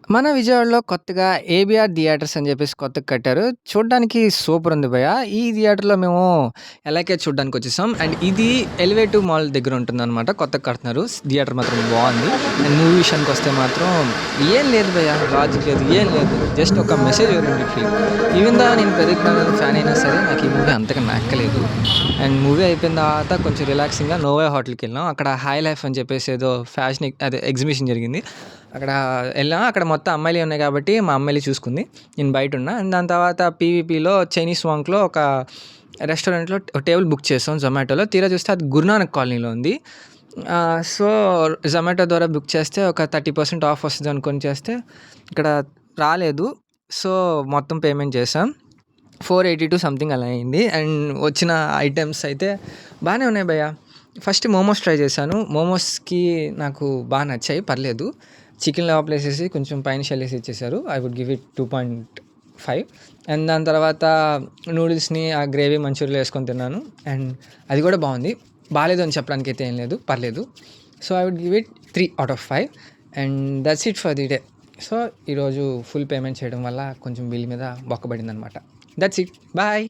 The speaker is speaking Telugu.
మన విజయవాడలో కొత్తగా ఏబీఆర్ థియేటర్స్ అని చెప్పేసి కొత్తగా కట్టారు. చూడ్డానికి సూపర్ ఉంది భయ్య. ఈ థియేటర్‌లో మేము ఎలాగే చూడ్డానికొచ్చేసాం. అండ్ ఇది ఎలివేటివ్ మాల్ దగ్గర ఉంటుందనమాట. కొత్తగా కడుతున్నారు. థియేటర్ మాత్రం బావుంది. అండ్ మూవీ విషయానికొస్తే మాత్రం ఏం లేదు భయ్య. లాజిక్ లేదు. ఏం లేదు. జస్ట్ ఒక message oriented film. Even though నేను ప్రదీప్ రంగనాథన్ ఫ్యాన్ అయినా సరే నాకు ఈ మూవీ అంతగా నక్కలేదు. అండ్ మూవీ అయిపోయిన తర్వాత కొంచెం రిలాక్సింగ్‌గా నోవా హోటల్‌కెళ్ళాం. అక్కడ హై లైఫ్ అని చెప్పేసి ఏదో ఫ్యాషన్ అదే ఎగ్జిబిషన్ జరిగింది. అక్కడ వెళ్ళాం. అక్కడ మొత్తం అమ్మాయిలే ఉన్నాయి కాబట్టి మా అమ్మాయిలే చూసుకుంది. నేను బయటున్నా. దాని తర్వాత పీవీపీలో చైనీస్ వాంక్‌లో ఒక రెస్టారెంట్‌లో టేబుల్ బుక్ చేసాం జొమాటోలో. తీరా చూస్తే అది గురునానక్ కాలనీలో ఉంది. సో, జొమాటో ద్వారా బుక్ చేస్తే ఒక 30% ఆఫ్ వస్తది అనుకోని చేస్తే ఇక్కడ రాలేదు. సో, మొత్తం పేమెంట్ చేశాం. 482 సంథింగ్ అలా అయింది. అండ్ వచ్చిన ఐటెమ్స్ అయితే బానే ఉన్నాయి భయ్య. ఫస్ట్ మోమోస్ ట్రై చేశాను. మోమోస్‌కి నాకు బా నచ్చాయి. పర్లేదు. చికెన్ లోపలేసేసి కొంచెం పైన షెల్లేసి ఇచ్చేశారు. I would give it 2.5. And దాని తర్వాత నూడిల్స్‌ని ఆ గ్రేవీ మంచూరియాలో ఏసుకొని తిన్నాను. అండ్ అది కూడా బావుంది. బాలేదు అని చెప్పడానికైతే ఏం లేదు. పర్లేదు. So, I would give it 3/5. And that's it for the day. So, ఈరోజు ఫుల్ పేమెంట్ చేయడం వల్ల కొంచెం బిల్ మీద బొక్క పడిందనమాట. That's it. బాయ్.